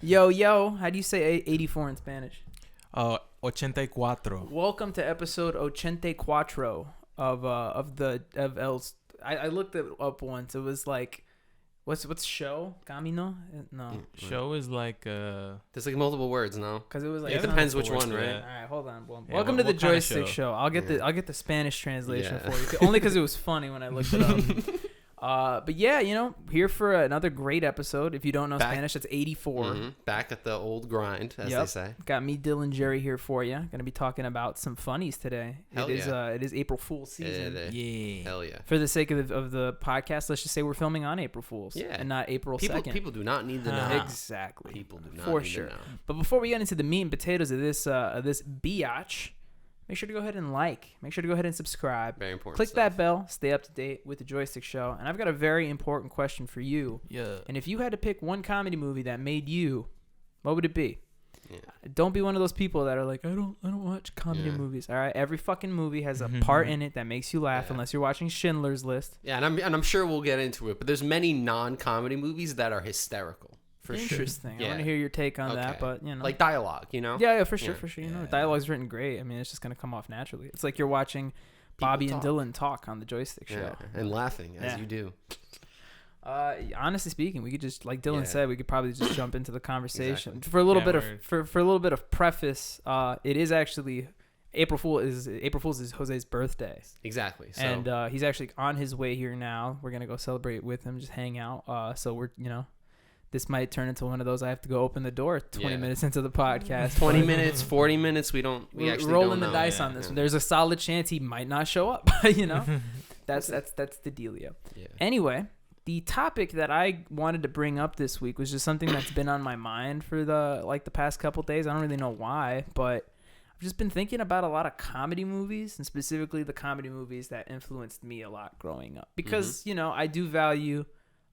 Yo, how do you say 84 in Spanish? 84. Welcome to episode 84 of Els. I looked it up once. It was like, what's show? Camino? No. Show is like There's like multiple words, no? Because it was like It depends which one, All right? right, hold on. Yeah, Welcome to the what kind of Joystick show. I'll get the Spanish translation Yeah. for you. Only because it was funny when I looked it up. But yeah, here for another great episode. If you don't know Spanish, that's 84. Mm-hmm. Back at the old grind, as they say. Got me, Dylan, Jerry here for you. Going to be talking about some funnies today. Hell It is April Fool's season. yeah. Hell yeah. For the sake of the podcast, let's just say we're filming on April Fool's, and not April 2nd. People do not need to know. Exactly. People do not for need sure. to know. But before we get into the meat and potatoes of this biatch, make sure to go ahead and make sure to go ahead and subscribe. Very important. Click stuff. that bell. Stay up to date with the Joystick Show. And I've got a very important question for you. Yeah. And if you had to pick one comedy movie that made you, what would it be? Yeah. Don't be one of those people that are like, I don't watch comedy movies. All right, every fucking movie has a part in it that makes you laugh, unless you're watching Schindler's List. Yeah, and I'm sure we'll get into it, but there's many non-comedy movies that are hysterical. For Interesting. Sure. I want to hear your take on that, but like dialogue, Yeah, for sure. You know, Yeah. dialogue's written great. I mean, it's just gonna come off naturally. It's like you're watching Bobby and Dylan talk on the Joystick Show, and laughing as you do. Honestly speaking, we could just, like Dylan said, we could probably just jump into the conversation. Exactly. For a little bit of for a little bit of preface. It is actually April Fool's is Jose's birthday. Exactly. So. And he's actually on his way here now. We're gonna go celebrate with him, just hang out. So we're this might turn into one of those I have to go open the door 20 minutes into the podcast. 20 minutes, 40 minutes, we actually rolling don't know. the dice on this one. There's a solid chance he might not show up, That's the dealio. Yeah. Anyway, the topic that I wanted to bring up this week was just something that's been on my mind for the past couple days. I don't really know why, but I've just been thinking about a lot of comedy movies, and specifically the comedy movies that influenced me a lot growing up. Because, I do value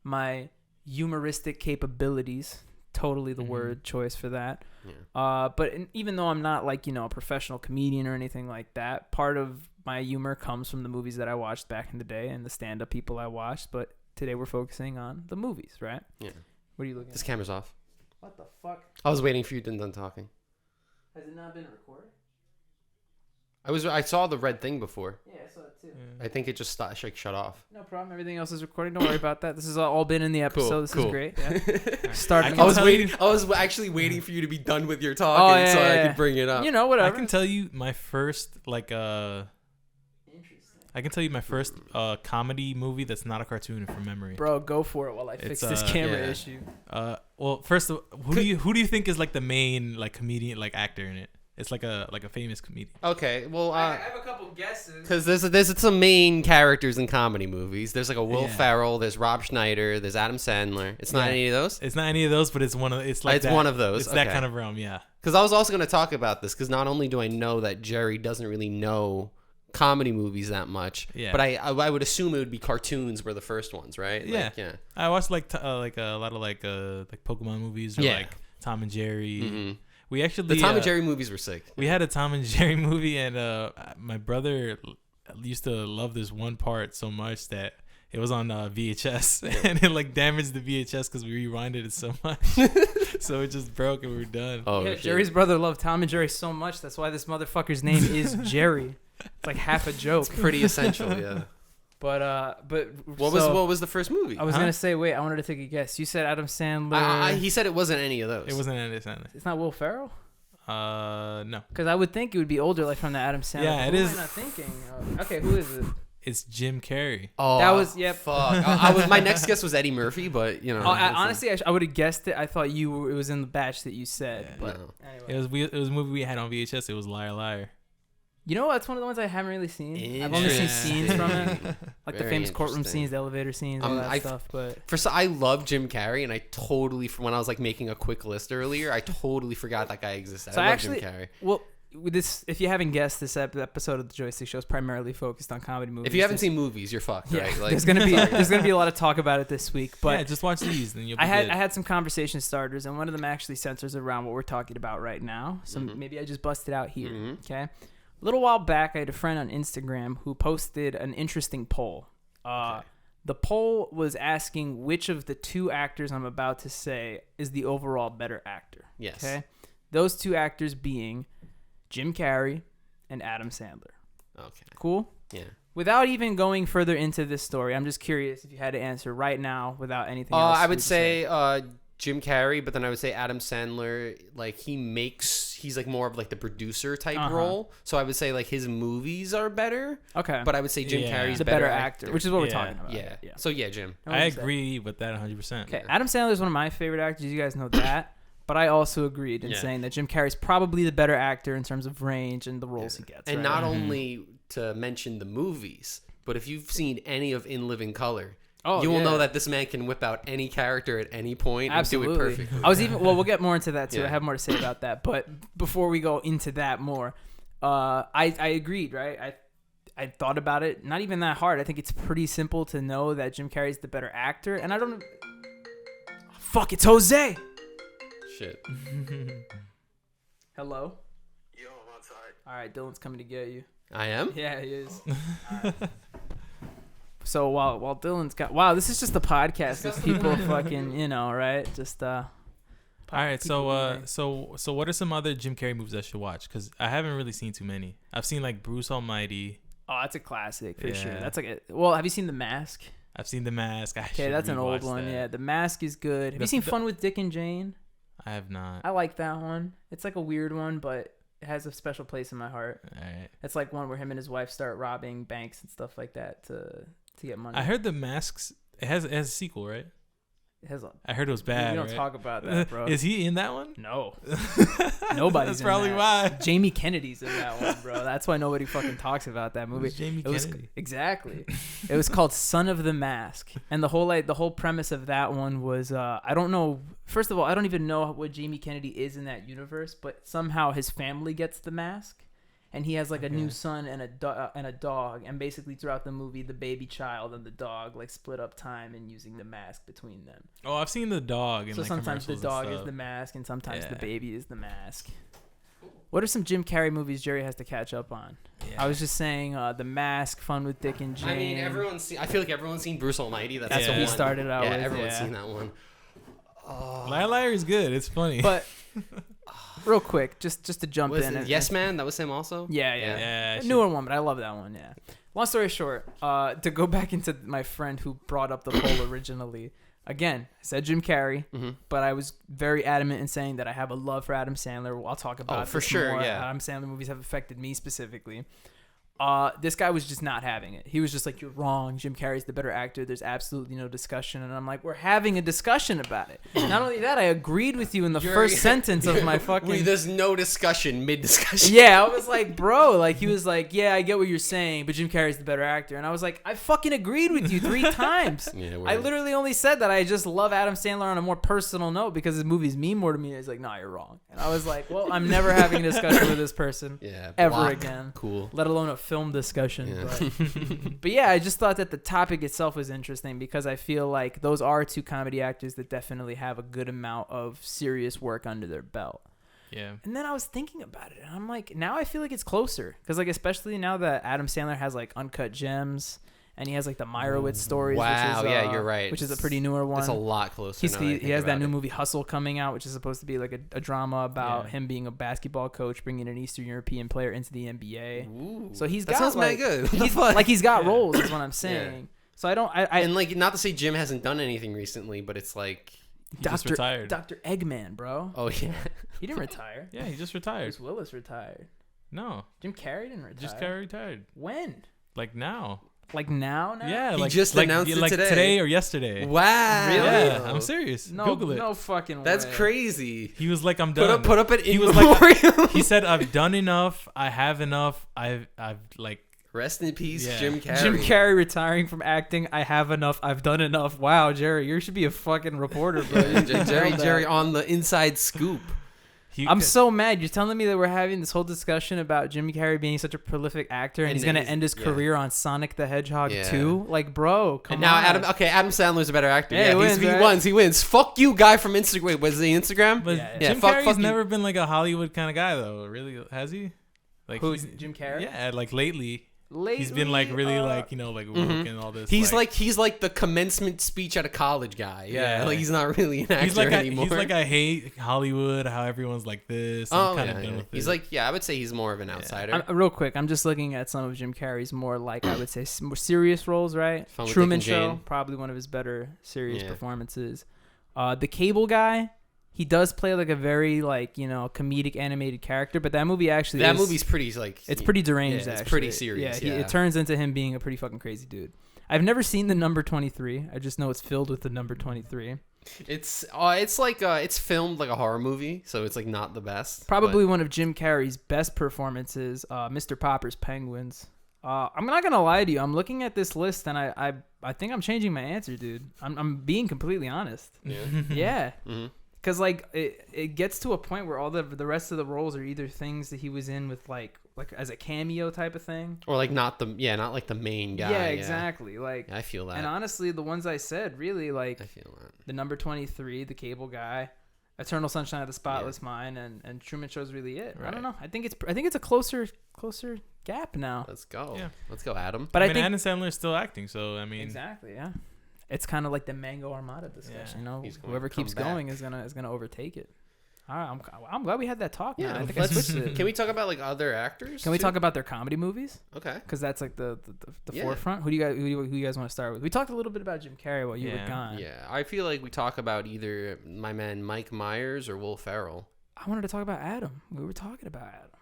my humoristic capabilities. Totally the word choice for that. Yeah. But even though I'm not like, a professional comedian or anything like that, part of my humor comes from the movies that I watched back in the day and the stand-up people I watched. But today we're focusing on the movies, right? Yeah. What are you looking at? This camera's off. What the fuck? I was waiting for you to be done talking. Has it not been recorded? I saw the red thing before. Yeah, I saw it too. I think it just shut off. No problem. Everything else is recording. Don't worry about that. This has all been in the episode. Cool, this cool. is great. Yeah. Starting. I was actually waiting for you to be done with your talking so I could bring it up. Whatever. I can tell you my first comedy movie that's not a cartoon from memory. Bro, go for it while I fix this camera issue. Well, first of all, who do you think is like the main like comedian, like actor in it? It's like a famous comedian. Okay, well, I have a couple guesses. Because there's some main characters in comedy movies. There's like a Will Ferrell. There's Rob Schneider. There's Adam Sandler. It's not any of those. It's not any of those, but it's one of. It's like it's one of those. It's that kind of realm, yeah. Because I was also going to talk about this. Because not only do I know that Jerry doesn't really know comedy movies that much, but I would assume it would be cartoons were the first ones, right? Yeah. Like, yeah. I watched like a lot of like Pokemon movies or like Tom and Jerry. Mm-hmm. We actually the Tom and Jerry movies were sick. We had a Tom and Jerry movie, and my brother used to love this one part so much that it was on VHS, and it like damaged the VHS because we rewinded it so much, so it just broke and we were done. Oh, yeah, Jerry's brother loved Tom and Jerry so much that's why this motherfucker's name is Jerry. It's like half a joke. It's pretty essential, yeah. But what was the first movie? I was gonna say, wait, I wanted to take a guess. You said Adam Sandler. He said it wasn't any of those. It wasn't Adam Sandler. It's not Will Ferrell. No. Because I would think it would be older, like from the Adam Sandler. Yeah, it is. is. Am I not thinking? Okay, who is it? It's Jim Carrey. Oh, that was Fuck. My next guess was Eddie Murphy, but honestly, I would have guessed it. I thought it was in the batch that you said. Yeah, but no. Anyway. It was a movie we had on VHS. It was Liar Liar. You know, that's one of the ones I haven't really seen. I've only seen scenes from it, like the famous courtroom scenes, the elevator scenes, all that stuff. But I love Jim Carrey, and I totally, when I was like making a quick list earlier, I totally forgot that guy existed. So I love Jim Carrey. Well, with this, if you haven't guessed, this episode of the Joystick Show is primarily focused on comedy movies. If you haven't seen movies, you're fucked. Yeah, right? Like, there's gonna be a lot of talk about it this week. But just watch these, then you'll be I good. had some conversation starters, and one of them actually centers around what we're talking about right now. So maybe I just bust it out here. Okay. A little while back, I had a friend on Instagram who posted an interesting poll. The poll was asking which of the two actors I'm about to say is the overall better actor. Yes. Okay. Those two actors being Jim Carrey and Adam Sandler. Okay. Cool? Yeah. Without even going further into this story, I'm just curious if you had to answer right now without anything else. I would say Jim Carrey, but then I would say Adam Sandler, like he's like more of like the producer type role. So I would say like his movies are better. Okay. But I would say Jim Carrey's the better actor, which is what we're talking about. Yeah. So yeah, Jim. I agree with that 100%. Okay. Adam Sandler is one of my favorite actors. You guys know that. But I also agreed in saying that Jim Carrey's probably the better actor in terms of range and the roles he gets. And right? not only to mention the movies, but if you've seen any of In Living Color, you will know that this man can whip out any character at any point and do it perfectly. We'll get more into that too. I have more to say about that. But before we go into that more, I agreed, right? I thought about it. Not even that hard. I think it's pretty simple to know that Jim Carrey's the better actor. And I don't... Fuck, it's Jose! Shit. Hello? Yo, I'm outside. All right, Dylan's coming to get you. I am? Yeah, he is. So while Dylan's got... Wow, this is just a podcast with people fucking, right? Just... All right, so what are some other Jim Carrey movies I should watch? Because I haven't really seen too many. I've seen like Bruce Almighty. Oh, that's a classic for sure. That's like have you seen The Mask? I've seen The Mask. Okay, that's an old one. Yeah, The Mask is good. Have you seen Fun with Dick and Jane? I have not. I like that one. It's like a weird one, but it has a special place in my heart. All right. It's like one where him and his wife start robbing banks and stuff like that to get money. I heard The Masks. It has a sequel, right? I heard it was bad. We don't talk about that, bro. Is he in that one? No. Nobody's That's probably in why. Jamie Kennedy's in that one, bro. That's why nobody fucking talks about that movie. Jamie Kennedy. Exactly. It was called Son of the Mask. And the whole premise of that one was I don't know. First of all, I don't even know what Jamie Kennedy is in that universe, but somehow his family gets the mask. And he has like a new son and a dog, and basically throughout the movie, the baby child and the dog like split up time and using the mask between them. Oh, I've seen the dog. So sometimes the dog is the mask, and sometimes the baby is the mask. What are some Jim Carrey movies Jerry has to catch up on? Yeah. I was just saying, The Mask, Fun with Dick and Jane. I mean, I feel like everyone's seen Bruce Almighty. That's what we started out with. Yeah, everyone's seen that one. Liar is good. It's funny. But real quick, just to jump in. Yes Man? That was him also? Yeah. A newer one, but I love that one, yeah. Long story short, to go back into my friend who brought up the poll originally, again, I said Jim Carrey, but I was very adamant in saying that I have a love for Adam Sandler. I'll talk about for sure, more. yeah. Adam Sandler movies have affected me specifically. This guy was just not having it. He was just like, you're wrong. Jim Carrey's the better actor. There's absolutely no discussion. And I'm like, we're having a discussion about it. Not only that, I agreed with you in the first sentence of my fucking... There's no discussion mid-discussion. Yeah, I was like, bro. Like, he was like, yeah, I get what you're saying, but Jim Carrey's the better actor. And I was like, I fucking agreed with you 3 times. I literally only said that I just love Adam Sandler on a more personal note because his movies mean more to me. He's like, nah, you're wrong. And I was like, well, I'm never having a discussion with this person ever again. Cool. Let alone a film discussion. But yeah, I just thought that the topic itself was interesting because I feel like those are 2 comedy actors that definitely have a good amount of serious work under their belt. Yeah. And then I was thinking about it, and I'm like, now I feel like it's closer because, like, especially now that Adam Sandler has like Uncut Gems. And he has like the Meyerowitz stories. Wow, which is, you're right. Which is a pretty newer one. It's a lot closer. He has that new movie Hustle coming out, which is supposed to be like a drama about him being a basketball coach, bringing an Eastern European player into the NBA. Ooh, so he's that got sounds like, good. He's got roles, is what I'm saying. Yeah. So I don't. And like, not to say Jim hasn't done anything recently, but it's like he just retired. Dr. Eggman, bro. Oh yeah, he didn't retire. Yeah, he just retired. Bruce Willis retired. No, Jim Carrey didn't retire. Just Carrey retired. When? Like now. Like now? Yeah, he just announced it today or yesterday. Wow, really? Yeah, I'm serious. No, Google it. No fucking way. That's crazy. He was like, I'm done. Put up an He was like, he said, I've done enough. I have enough. I've like. Rest in peace, Jim Carrey. Jim Carrey retiring from acting. I have enough. I've done enough. Wow, Jerry, you should be a fucking reporter, bro. Jerry on the inside scoop. I'm so mad. You're telling me that we're having this whole discussion about Jim Carrey being such a prolific actor and he's going to end his career on Sonic the Hedgehog 2? Like, bro, come on. Adam Sandler's a better actor. Yeah, he wins. Fuck you, guy from Instagram. Wait, was he Instagram? But Jim Carrey's never been like a Hollywood kind of guy, though. Really, has he? Like, who's Jim Carrey? Yeah, like lately. lately, he's been like really like like woke and all this. He's like the commencement speech at a college guy. Yeah, like he's not really an actor anymore. He's like, I hate Hollywood. How everyone's like this. I'm kind of done with he's it. like, I would say he's more of an outsider. Real quick, I'm just looking at some of Jim Carrey's more like I would say more serious roles. Right, Fun with Truman Dick and Show, Jane. probably one of his better serious performances. The Cable Guy. He does play like a very like comedic animated character, but that movie actually movie's pretty like it's pretty deranged. It's actually. pretty serious. Yeah, it turns into him being a pretty fucking crazy dude. I've never seen the number 23. I just know it's filled with the number 23. It's like it's filmed like a horror movie, so it's like not the best. Probably one of Jim Carrey's best performances, Mr. Popper's Penguins. I'm not gonna lie to you. I'm looking at this list and I think I'm changing my answer, dude. I'm being completely honest. Yeah. Yeah. Mm-hmm. Because like it gets to a point where all the rest of the roles are either things that he was in with like as a cameo type of thing, or like not like the main guy. Yeah, exactly. Like I feel that. And honestly, the ones I said really like I feel that. The number 23, The Cable Guy, Eternal Sunshine of the Spotless Mind, and Truman Show's really it. Right. I don't know. I think it's a closer gap now. Let's go. Yeah. Let's go, Adam. But I think Adam Sandler is still acting, so I mean exactly. Yeah. It's kind of like the Mango Armada discussion, whoever keeps going is gonna overtake it. All right, I'm glad we had that talk. Yeah, man. I think I switched it. Can we talk about like other actors? Can we talk about their comedy movies? Okay, because that's like the forefront. Who do you guys want to start with? We talked a little bit about Jim Carrey while you were gone. Yeah, I feel like we talk about either my man Mike Myers or Will Ferrell. I wanted to talk about Adam. We were talking about Adam.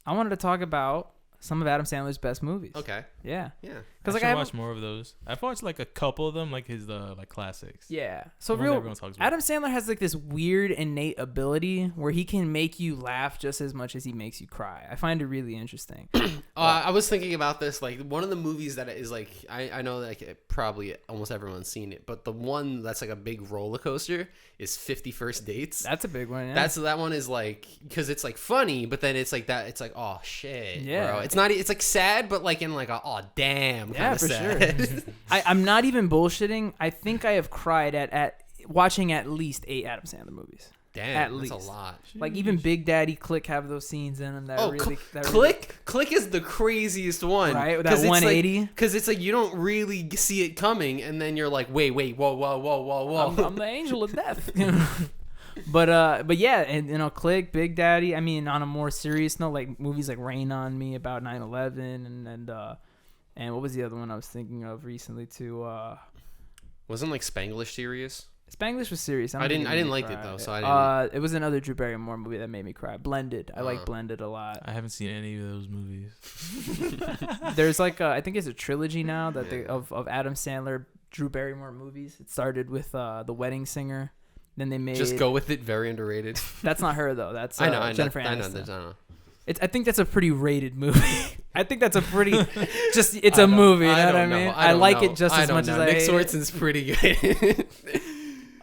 I wanted to talk about some of Adam Sandler's best movies. Okay. Yeah. Yeah. Because I watched more of those. I've watched like a couple of them, like his like classics. Yeah. So Adam Sandler has like this weird innate ability where he can make you laugh just as much as he makes you cry. I find it really interesting. I was thinking about this, like one of the movies that is like I know that like, probably almost everyone's seen it, but the one that's like a big roller coaster is 50 First Dates. That's a big one. Yeah. That one is like because it's like funny, but then it's like that. It's like oh shit, yeah. Bro. It's not. It's like sad, but like in like a oh damn. Yeah, for sad. sure. I'm not even bullshitting. I think I have cried at watching at least 8 Adam Sandler movies. Damn, at least. That's a lot. Like even Big Daddy, Click have those scenes in them that really. Click is the craziest one, right? That 180. Because it's like you don't really see it coming, and then you're like, wait, whoa. I'm the angel of death. But yeah, and Click, Big Daddy. I mean, on a more serious note, like movies like Rain on Me about 9/11, and what was the other one I was thinking of recently too? Wasn't like Spanglish serious? Spanglish was serious. I didn't like it though, so I didn't. It was another Drew Barrymore movie that made me cry. Blended. I like Blended a lot. I haven't seen any of those movies. There's like I think it's a trilogy now that of Adam Sandler, Drew Barrymore movies. It started with The Wedding Singer. Then they made Just Go With It. Very underrated. That's not her though. That's Jennifer Aniston. I know. I think that's a pretty rated movie. I think that's a pretty it's a movie. You know what I mean? I like it just as much as I hate it. Nick Swartzen's pretty good.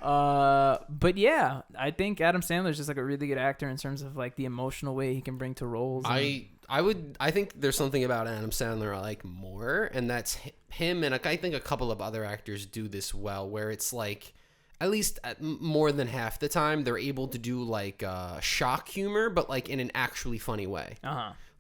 But yeah, I think Adam Sandler's just like a really good actor in terms of like the emotional way he can bring to roles. I think there's something about Adam Sandler I like more, and that's him, and I think a couple of other actors do this well, where it's like at least more than half the time they're able to do like shock humor, but like in an actually funny way.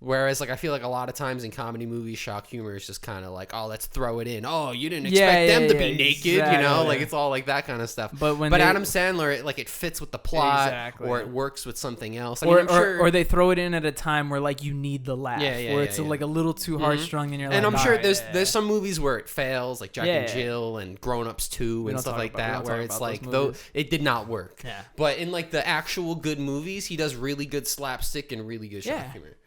Whereas, like, I feel like a lot of times in comedy movies, shock humor is just kind of like, oh, let's throw it in. Oh, you didn't expect them to be naked, exactly. you know? Like, it's all like that kind of stuff. But Adam Sandler, it fits with the plot, or it works with something else. Or they throw it in at a time where, like, you need the laugh. Where it's like a little too heartstrung, and you're like, and I'm sure there's some movies where it fails, like Jack and Jill and Grown Ups 2 and stuff like that, where it's like, though it did not work. Yeah. But in, like, the actual good movies, he does really good slapstick and really good shock humor.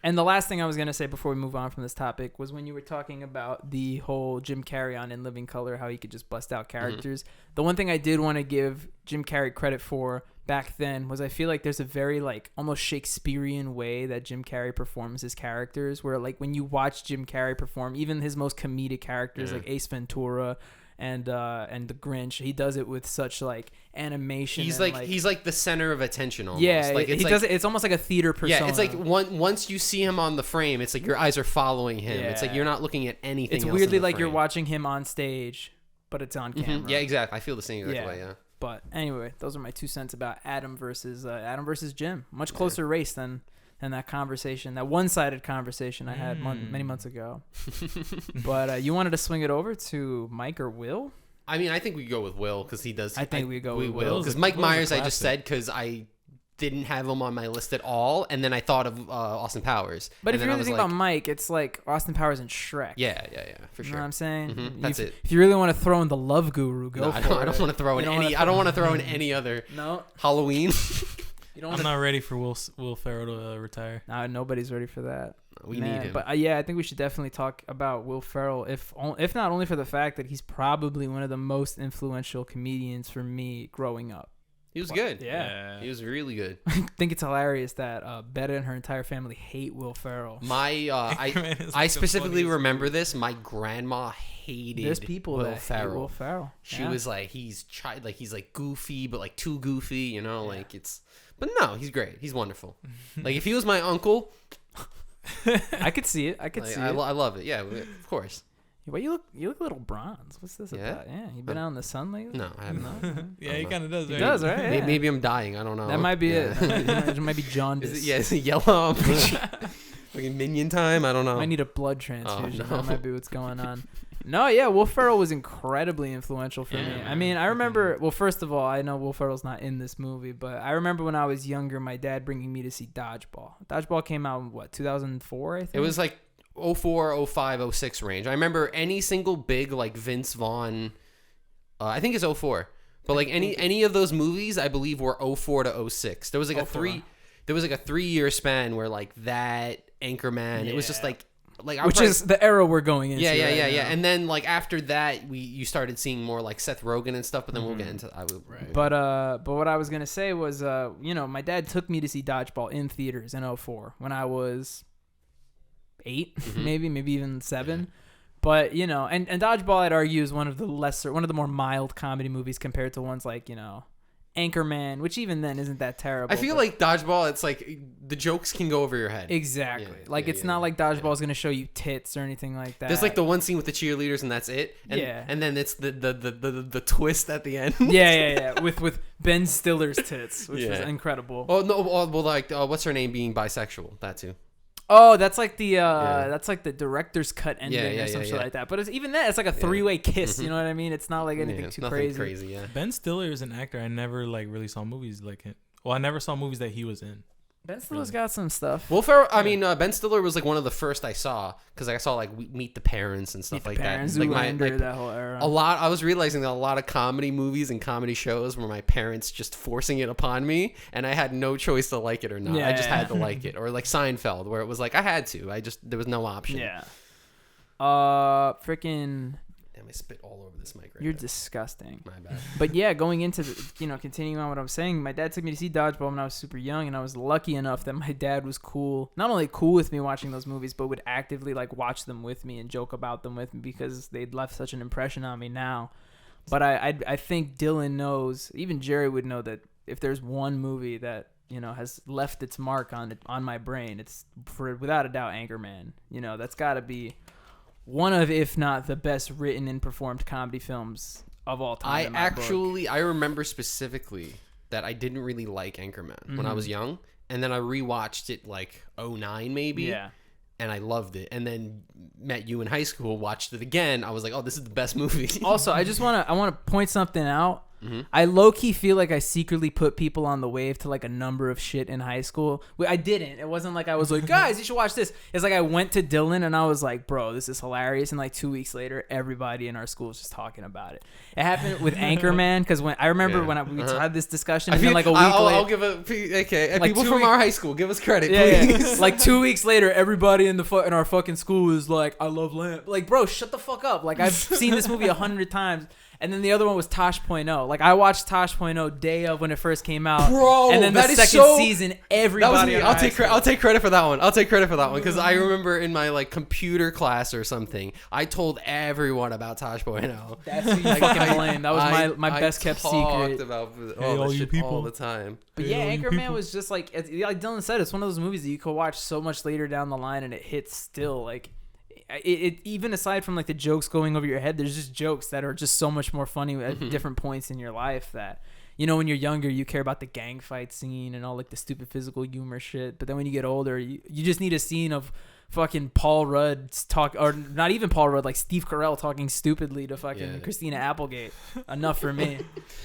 And the last thing I was going to say before we move on from this topic was when you were talking about the whole Jim Carrey on In Living Color, how he could just bust out characters. Mm-hmm. The one thing I did want to give Jim Carrey credit for back then was I feel like there's a very like almost Shakespearean way that Jim Carrey performs his characters, where like when you watch Jim Carrey perform, even his most comedic characters like Ace Ventura and the Grinch, he does it with such like animation. He's like the center of attention almost. Yeah, like he does it. It's almost like a theater persona. Yeah, it's like once you see him on the frame, it's like your eyes are following him. Yeah. It's like you're not looking at anything. It's else weirdly in the like frame. You're watching him on stage, but it's on camera. Mm-hmm. Yeah, exactly. I feel the same exact way. Yeah. But anyway, those are my 2 cents about Adam versus Jim. Much closer race than than that conversation, that one-sided conversation I had many months ago. But you wanted to swing it over to Mike or Will? I mean, I think we go with Will because he does. I think we go with Will because Mike Myers I just said because I didn't have him on my list at all, and then I thought of Austin Powers. But if you're really thinking about Mike, it's like Austin Powers and Shrek. Yeah, for sure. You know what I'm saying? Mm-hmm. That's it. If you really want to throw in the Love Guru, go for it. I don't want to throw in any. I don't want to throw in any other. No. Halloween. I'm not ready for Will Ferrell to retire. Nah, nobody's ready for that. We need him. But I think we should definitely talk about Will Ferrell, if not only for the fact that he's probably one of the most influential comedians for me growing up. He was good. Yeah. He was really good. I think it's hilarious that Betta and her entire family hate Will Ferrell. I specifically remember this. My grandma hated There's people Will that Ferrell. hate Will Ferrell. She was like, he's like goofy, but like too goofy, like it's. But no, he's great. He's wonderful. Like if he was my uncle, I could see it. I love it. Yeah, of course. Well, you look a little bronze. What's this about? Yeah, you been out in the sun lately? No, I have not. Yeah, he kind of does. He does, right? Yeah. Maybe I'm dying. I don't know. That might be it. It might be jaundice. Is it yellow? Like minion time? I don't know. I need a blood transfusion. No. That might be what's going on. No, yeah, Will Ferrell was incredibly influential for me. I mean, I remember. Well, first of all, I know Will Ferrell's not in this movie, but I remember when I was younger, my dad bringing me to see Dodgeball. Dodgeball came out in 2004, I think. It was like 04, 05, 06 range. I remember any single big like Vince Vaughn. I think it's 04, but like any of those movies, I believe were 04 to 06. There was like a 3-year span where like that Anchorman. It was just like which is the era we're going into. Yeah. And then like after that, you started seeing more like Seth Rogen and stuff. But then we'll get into that. Right. But what I was gonna say was, my dad took me to see Dodgeball in theaters in 04 when I was 8, maybe even 7. But and Dodgeball, I'd argue, is one of the more mild comedy movies compared to ones like Anchorman, which even then isn't that terrible. I feel like Dodgeball, it's like the jokes can go over your head. Exactly. It's not like Dodgeball is going to show you tits or anything like that. There's like the one scene with the cheerleaders and that's it. And then it's the twist at the end. Yeah. With Ben Stiller's tits, which was incredible. Oh no! Well, what's her name being bisexual? That too. Oh, that's like the director's cut ending or something like that. But it's even that, it's like a 3-way kiss. You know what I mean? It's not like anything too crazy. Yeah. Ben Stiller is an actor. I never really saw movies like him. Well, I never saw movies that he was in. Ben Stiller's got some stuff. Well, Ben Stiller was like one of the first I saw because I saw like Meet the Parents and stuff like that. Zoolander, that whole era. I was realizing that a lot of comedy movies and comedy shows were my parents just forcing it upon me, and I had no choice to like it or not. I just had to like it. Or like Seinfeld, where it was like I had to. There was no option. Yeah. Freaking. Damn, I spit all over this mic right You're now. disgusting. My bad. But yeah, going into continuing on what I'm saying, my dad took me to see Dodgeball when I was super young, and I was lucky enough that my dad was not only cool with me watching those movies, but would actively like watch them with me and joke about them with me because they'd left such an impression on me now. But I think Dylan knows, even Jerry would know, that if there's one movie that has left its mark on my brain, it's without a doubt Anchorman. That's got to be one of, if not the best written and performed comedy films of all time. I remember specifically that I didn't really like Anchorman when I was young, and then I rewatched it like 09 maybe. Yeah. And I loved it. And then met you in high school, watched it again. I was like, oh, this is the best movie. Also, I want to point something out. I low-key feel like I secretly put people on the wave to like a number of shit in high school. I didn't. It wasn't like I was like, guys, you should watch this. It's like I went to Dylan and I was like, bro, this is hilarious. And like 2 weeks later, everybody in our school was just talking about it. It happened with Anchorman because we had this discussion. And then like a week later, I'll give like people from our high school, give us credit, please. Like 2 weeks later, everybody in our fucking school was like, I love Lamp. Like, bro, shut the fuck up. Like, I've seen this movie 100 times. And then the other one was Tosh.0. Like, I watched Tosh.0 day of when it first came out. Bro, and then the second season, everybody. That was me. I'll take credit for that one. Because I remember in my like computer class or something, I told everyone about Tosh.0. That's who you fucking blame. That was my best kept secret. I talked about all this shit all the time. But yeah, Anchorman was just like Dylan said, it's one of those movies that you could watch so much later down the line and it hits still. Like, it even aside from like the jokes going over your head, there's just jokes that are just so much more funny at different points in your life that you know, when you're younger, you care about the gang fight scene and all like the stupid physical humor shit. But then when you get older, you just need a scene of fucking Paul Rudd talk, or not even Paul Rudd, like Steve Carell talking stupidly to fucking Christina Applegate. Enough for me.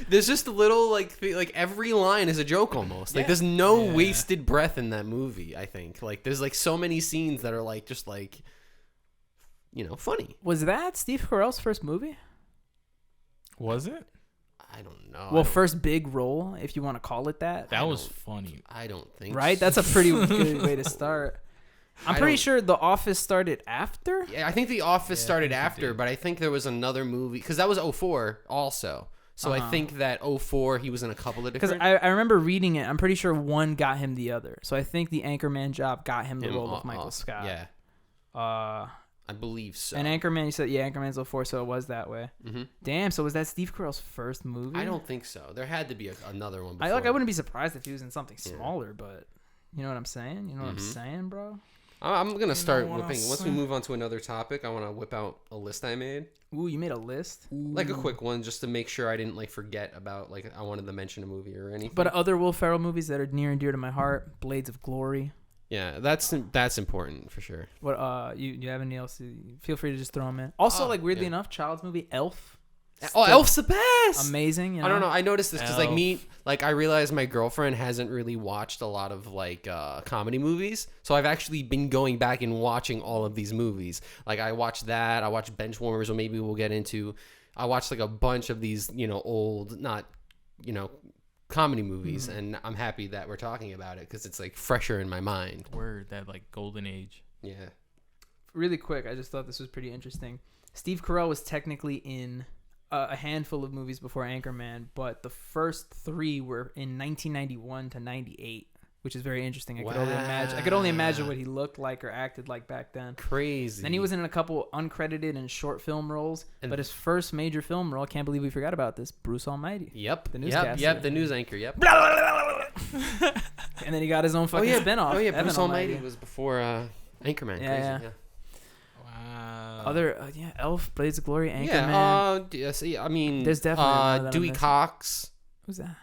There's just a little like every line is a joke almost. Like there's no wasted breath in that movie. I think like there's like so many scenes that are like just like, you know, funny. Was that Steve Carell's first movie? Was it? I don't know. Well, first big role, if you want to call it that. That was funny. I don't think right. so. That's a pretty good way to start. I'm pretty sure The Office started after. Yeah, I think The Office started after, but I think there was another movie because that was 2004 also. So I think that 2004 he was in a couple of different. Because I remember reading it. I'm pretty sure one got him the other. So I think the Anchorman job got him the role of Michael Scott. Yeah. I believe so. And Anchorman, you said, Anchorman's 2004, so it was that way. Mm-hmm. Damn, so was that Steve Carell's first movie? I don't think so. There had to be another one before. I wouldn't be surprised if he was in something smaller, but you know what I'm saying? You know what I'm saying, bro? I'm going to start whipping. Once we move on to another topic, I want to whip out a list I made. Ooh, you made a list? Like a quick one just to make sure I didn't like forget about like I wanted to mention a movie or anything. But other Will Ferrell movies that are near and dear to my heart, Blades of Glory. Yeah, that's important for sure. What you have any else? Feel free to just throw them in. Also, like weirdly enough, child's movie Elf. Elf's the best. Amazing. You know? I don't know. I noticed this because I realized my girlfriend hasn't really watched a lot of like comedy movies. So I've actually been going back and watching all of these movies. Like I watched that. I watched Benchwarmers, or maybe we'll get into. I watched like a bunch of these, old, not, comedy movies, and I'm happy that we're talking about it because it's like fresher in my mind. Word, that like golden age. Yeah. Really quick, I just thought this was pretty interesting. Steve Carell was technically in a handful of movies before Anchorman, but the first 3 were in 1991 to 98, which is very interesting. I could only imagine what he looked like or acted like back then. Crazy. Then he was in a couple uncredited and short film roles, but his first major film role, can't believe we forgot about this, Bruce Almighty. Yep. The newscaster. Yep. The news anchor. Yep. And then he got his own fucking spinoff. Oh yeah, Evan Bruce Almighty was before Anchorman. Yeah. Wow. Other Elf, Blades of Glory, Anchorman. I mean, there's definitely Dewey Cox. Who's that?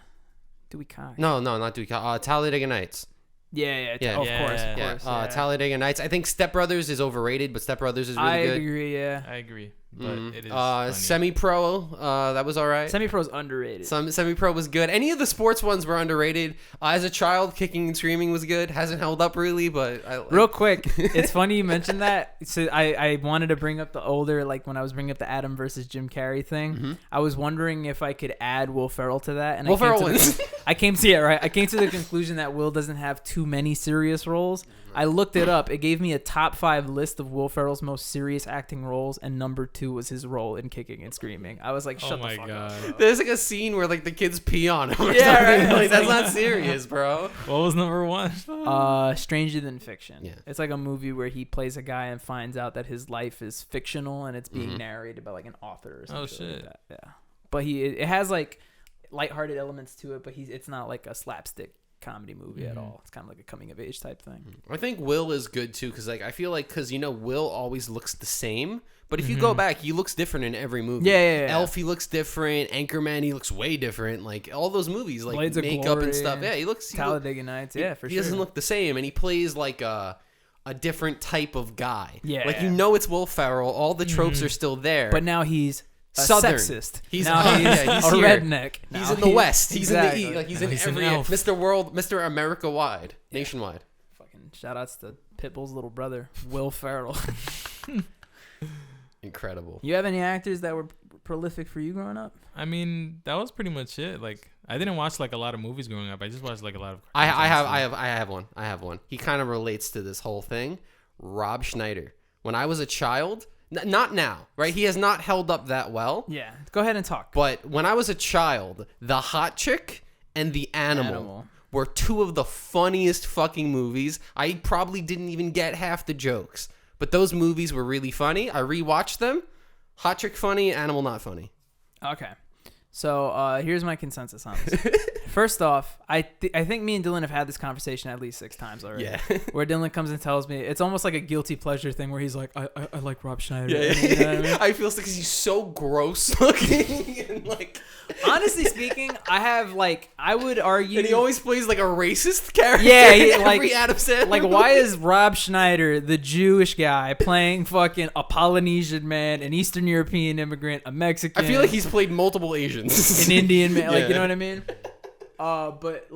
Dewey Cox. No, not Dewey Cox. Talladega Nights. Yeah. Of course. Talladega Nights. I think Step Brothers is overrated, but Step Brothers is really good. I agree. Yeah. I agree. But it is funny. Semi-Pro, that was all right. Semi-Pro's underrated. Semi-Pro was good. Any of the sports ones were underrated. As a child, Kicking and Screaming was good. Hasn't held up really, but real quick, it's funny you mentioned that. So I wanted to bring up the older, like when I was bringing up the Adam versus Jim Carrey thing. I was wondering if I could add Will Ferrell to that, and I came to the conclusion that Will doesn't have too many serious roles. I looked it up. It gave me a top 5 list of Will Ferrell's most serious acting roles, and number 2 was his role in Kicking and Screaming. I was like, shut the fuck up. There's like a scene where like the kids pee on him. Yeah, right. Like that's not serious, bro. What was number 1? Stranger Than Fiction. Yeah. It's like a movie where he plays a guy and finds out that his life is fictional and it's being narrated by like an author or something. Oh shit. Like that. Yeah. But it has like lighthearted elements to it, but it's not like a slapstick comedy movie at all. It's kind of like a coming of age type thing. I think Will is good too because like I feel like Will always looks the same, but if you go back, he looks different in every movie. Yeah. Elf, he looks different. Anchorman, he looks way different. Like all those movies, like Blades of makeup Glory, and stuff. Yeah, he looks Talladega Nights. Yeah, for sure. He doesn't look the same, and he plays like a different type of guy. Yeah, like it's Will Ferrell. All the tropes are still there, but now he's a Southern. Sexist. He's a here. redneck. He's in the West. He's exactly. in the East. He's in He's every an elf. Mr. World, Mr. America wide, nationwide. Fucking shout outs to Pitbull's little brother, Will Ferrell. Incredible. You have any actors that were prolific for you growing up? I mean, that was pretty much it. Like, I didn't watch like a lot of movies growing up. I just watched like a lot of. I have one. He kind of relates to this whole thing. Rob Schneider. When I was a child, not now, right? He has not held up that well. Yeah. Go ahead and talk. But when I was a child, The Hot Chick and The Animal were 2 of the funniest fucking movies. I probably didn't even get half the jokes, but those movies were really funny. I rewatched them. Hot Chick funny, Animal not funny. Okay. So here's my consensus on this. First off, I think me and Dylan have had this conversation at least 6 times already. Yeah. Where Dylan comes and tells me, it's almost like a guilty pleasure thing where he's like, I like Rob Schneider. Yeah. You know what I mean? I feel sick because he's so gross looking and like. Honestly speaking, I would argue. And he always plays like a racist character. Yeah, in every Adam Sandler like movie. why is Rob Schneider, the Jewish guy, playing fucking a Polynesian man, an Eastern European immigrant, a Mexican? I feel like he's played multiple Asians. An Indian man, like, you know what I mean? But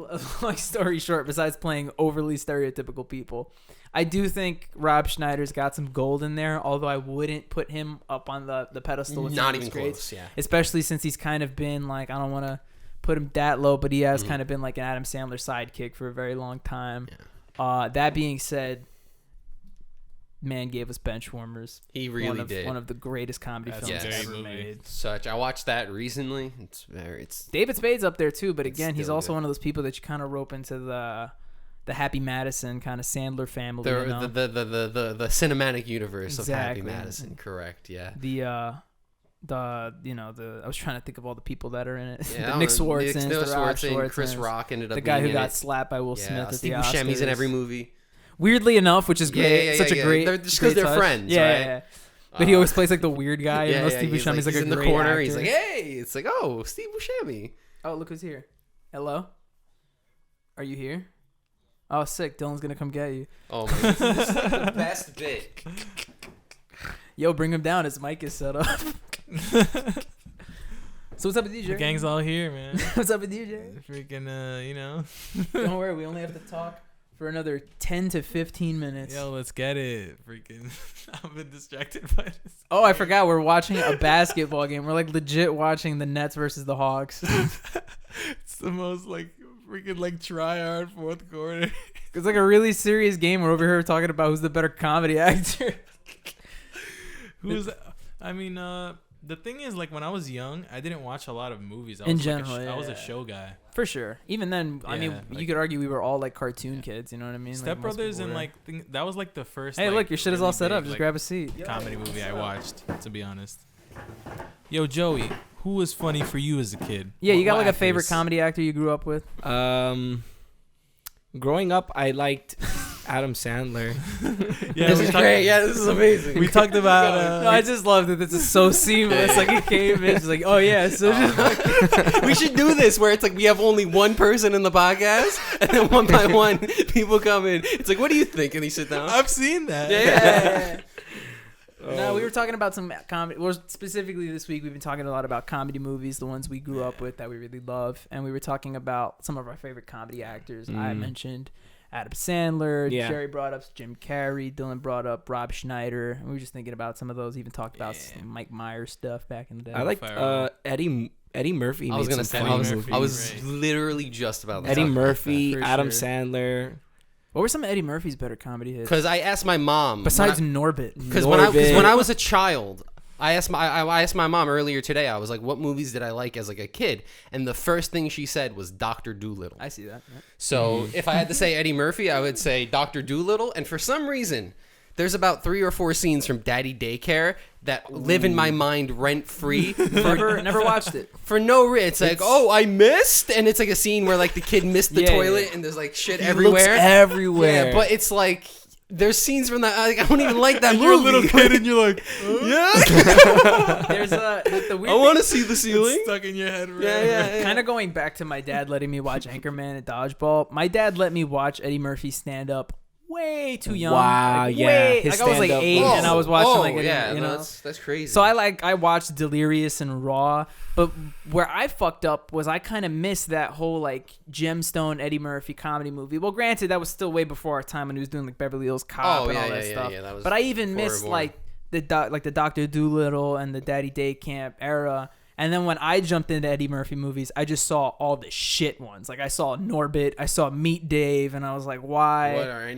long story short, besides playing overly stereotypical people, I do think Rob Schneider's got some gold in there, although I wouldn't put him up on the pedestal. Not even close, yeah. Especially since he's kind of been like, I don't want to put him that low, but he has kind of been like an Adam Sandler sidekick for a very long time. Yeah. That being said, man gave us Benchwarmers. He really did. One of the greatest comedy films ever made. I watched that recently. David Spade's up there too, but again, he's also good. one of those people that you kind of rope into the Happy Madison kind of Sandler family. The cinematic universe of Happy Madison. Correct. Yeah. I was trying to think of all the people that are in it. Yeah, the Nick Swartzen, the Rob Schwartzen, Chris Rock ended up the guy being who in got it. slapped by Will Smith at Steve the Oscars. Buscemi's in every movie. Weirdly enough, which is great. Yeah, Such a great. Just because they're touch. friends, yeah, right? Yeah. But he always plays like the weird guy. Steve Buscemi's like he's a in the great corner. actor. He's like, hey, it's like, oh, Steve Buscemi. Oh, look who's here. Hello. Are you here? Oh, sick. Dylan's gonna come get you. Oh man, this is like the best bit. Yo, bring him down. His mic is set up. So what's up with DJ? The gang's all here, man. What's up with DJ? Freaking, Don't worry, we only have to talk for another 10 to 15 minutes. Yo, let's get it. Freaking, I've been distracted by this. Oh, I forgot. We're watching a basketball game. We're like legit watching the Nets versus the Hawks. It's the most like freaking like try hard fourth quarter. It's like a really serious game. We're over here talking about who's the better comedy actor. The thing is, like, when I was young, I didn't watch a lot of movies. I was a show guy. For sure. Even then, you could argue we were all, like, cartoon kids. You know what I mean? Step Brothers and, that was, like, the first, hey, look, your shit is all set up. Just grab a seat. Comedy movie I watched, to be honest. Yo, Joey, who was funny for you as a kid? Yeah, you got, like, a favorite comedy actor you grew up with? Growing up, I liked Adam Sandler. Yeah, this is great. Yeah, this is amazing. We talked about. I just love that this is so seamless. Like he came in, just like, oh yeah. So we should do this where it's like we have only one person in the podcast, and then one by one people come in. It's like, what do you think? And they sit down. I've seen that. Yeah. No, we were talking about some comedy. Well, specifically this week, we've been talking a lot about comedy movies, the ones we grew up with that we really love, and we were talking about some of our favorite comedy actors. I mentioned Adam Sandler. Jerry brought up Jim Carrey. Dylan brought up Rob Schneider. And we were just thinking about some of those. Even talked about some Mike Myers stuff back in the day. I like Eddie Murphy. I was gonna say. I was literally just about that. Eddie Murphy, Adam Sandler. What were some of Eddie Murphy's better comedy hits? Because I asked my mom. Besides Norbit. Because when I was a child, I asked my mom earlier today. I was like, "What movies did I like as like a kid?" And the first thing she said was Dr. Dolittle. I see that. Yeah. So if I had to say Eddie Murphy, I would say Dr. Dolittle. And for some reason, there's about 3 or 4 scenes from Daddy Daycare that live in my mind rent free. Never watched it. For no reason. It's like, oh, I missed, and it's like a scene where like the kid missed the toilet, and there's like shit everywhere. Everywhere. Yeah, but it's like there's scenes from that. I don't even like that movie. You're a little kid, and you're like, yeah. There's the weird. I want to see the ceiling. It's stuck in your head. Right? Yeah. Kind of going back to my dad letting me watch Anchorman and Dodgeball. My dad let me watch Eddie Murphy stand up. Way too young. Wow, like, yeah. Like I was like 8 and I was watching that's crazy. So I watched Delirious and Raw, but where I fucked up was I kind of missed that whole like gemstone Eddie Murphy comedy movie. Well, granted that was still way before our time when he was doing like Beverly Hills Cop and all that stuff. Yeah, that was but I even missed like the Dr. Dolittle and the Daddy Day Camp era. And then when I jumped into Eddie Murphy movies, I just saw all the shit ones. Like I saw Norbit, I saw Meet Dave, and I was like, why?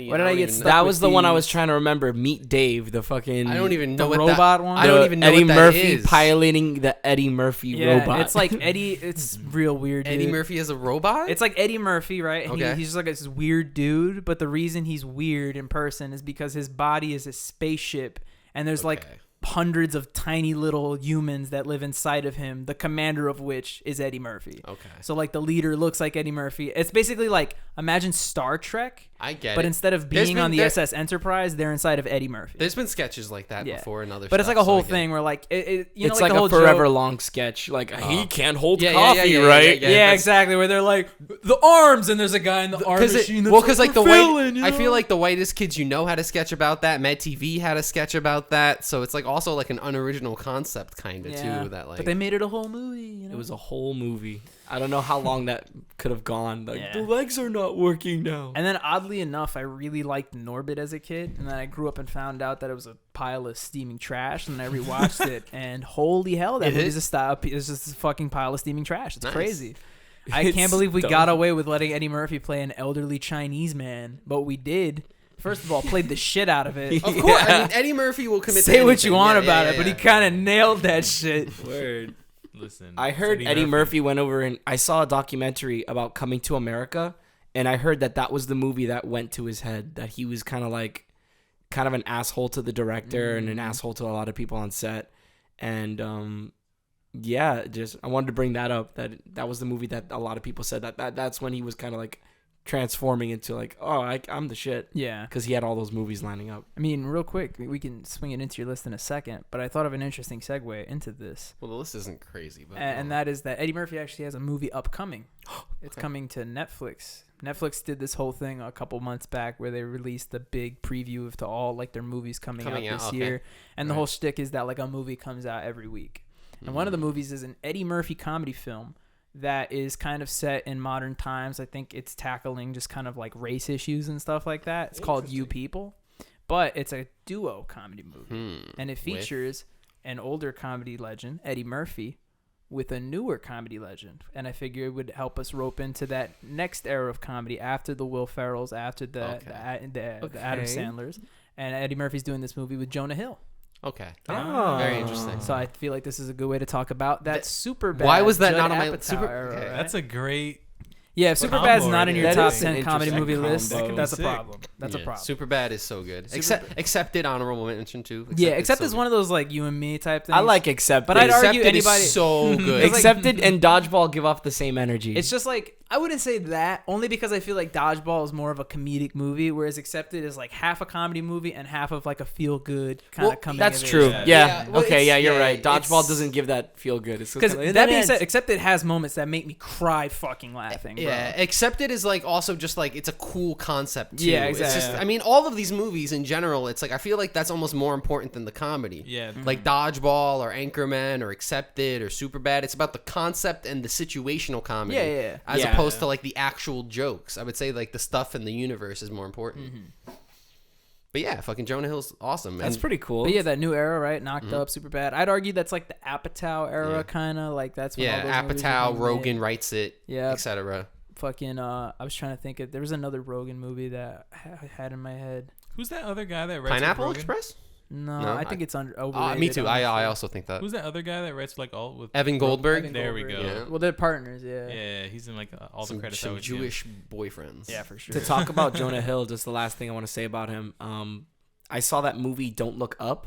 What did I get stuck That with was the one I these? was trying to remember. Meet Dave, the fucking. I don't even know the what robot that, one. I don't even know Eddie what that Murphy is. piloting the Eddie Murphy robot. It's like Eddie. It's real weird. Dude. Eddie Murphy is a robot. It's like Eddie Murphy, right? And Okay. he's just like this weird dude, but the reason he's weird in person is because his body is a spaceship, and there's like hundreds of tiny little humans that live inside of him, the commander of which is Eddie Murphy. Okay. So like the leader looks like Eddie Murphy. It's basically like, imagine Star Trek. I get but it. instead of being on the SS Enterprise, they're inside of Eddie Murphy. There's been sketches like that before and other But stuff, it's like a whole so thing where like it's like like the whole a forever joke. long sketch. Like he can't hold Yeah, coffee, right? Yeah, exactly. Where they're like the arms, and there's a guy in the arm machine. Because like the white, I feel like the whitest kids had a sketch about that. Mad TV had a sketch about that. So it's like also like an unoriginal concept kind of too. That like, but they made it a whole movie. You know? It was a whole movie. I don't know how long that could have gone. Like Yeah. the legs are not working now. And then oddly enough, I really liked Norbit as a kid, and then I grew up and found out that it was a pile of steaming trash, and then I rewatched it, and holy hell, that movie's it's just a fucking pile of steaming trash. It's crazy. I can't believe we got away with letting Eddie Murphy play an elderly Chinese man, but we did. First of all, played the shit out of it. Of course, I mean Eddie Murphy will commit. Say to what you want anything. about it, but he kind of nailed that shit. Word. Listen, I heard Eddie Murphy went over and I saw a documentary about Coming to America, and I heard that was the movie that went to his head, that he was kind of an asshole to the director and an asshole to a lot of people on set. And just I wanted to bring that up, that was the movie that a lot of people said that's when he was kind of like transforming into like, I'm the shit. Yeah. Because he had all those movies lining up. I mean, real quick, we can swing it into your list in a second, but I thought of an interesting segue into this. Well, the list isn't crazy, but And that is that Eddie Murphy actually has a movie upcoming. It's coming to Netflix. Netflix did this whole thing a couple months back where they released a big preview of all like their movies coming out this year. And the whole shtick is that like a movie comes out every week. And one of the movies is an Eddie Murphy comedy film that is kind of set in modern times. I think it's tackling just kind of like race issues and stuff like that. It's called You People, but it's a duo comedy movie. And it features an older comedy legend, Eddie Murphy, with a newer comedy legend. And I figure it would help us rope into that next era of comedy after the Will Ferrells, after the Adam Sandlers. And Eddie Murphy's doing this movie with Jonah Hill. Okay. Oh. Very interesting. So I feel like this is a good way to talk about that super bad. Why was that Judd not on my Apatow super? era, Okay. right? That's a great. Yeah, if Superbad's not in your That top is an 10 comedy movie interesting list, combo. that's a Sick. problem. That's a problem. Superbad is so good. Accepted honorable mention too. Except it's one of those like you and me type things. I like Accepted. But I'd argue Accepted is anybody so good. Accepted and Dodgeball give off the same energy. It's just like I wouldn't say that only because I feel like Dodgeball is more of a comedic movie, whereas Accepted is like half a comedy movie and half of like a feel good kind of comedy. That's true. Yeah. Well, Okay. Yeah, you're right. it's- Dodgeball doesn't give that feel good. Because that being said, Accepted has moments that make me cry fucking laughing. Bro. Yeah, Accepted is like also just like it's a cool concept too. Yeah, It's exactly. just, I mean, all of these movies in general, it's like I feel like that's almost more important than the comedy. Yeah. Like Dodgeball or Anchorman or Accepted or Superbad. It's about the concept and the situational comedy. Yeah. As opposed to like the actual jokes. I would say like the stuff in the universe is more important. But yeah, fucking Jonah Hill's awesome. That's pretty cool. But yeah, that new era, right? Knocked Up, Superbad. I'd argue that's like the Apatow era, kind of like that's when all those movies were Apatow, being Rogan made. writes it, etc. Fucking I was trying to think of there was another Rogan movie that I had in my head. Who's that other guy that writes Pineapple with Rogan? Express? No, No, I think it's overrated. Me too. honestly. I also think that. Who's that other guy that writes like all with Evan Goldberg? Evan There we Goldberg. go. Yeah. Well, they're partners, yeah. Yeah, he's in like all the Some, credits. I some would give. Jewish boyfriends. Yeah, for sure. To talk about Jonah Hill, just the last thing I want to say about him. I saw that movie Don't Look Up,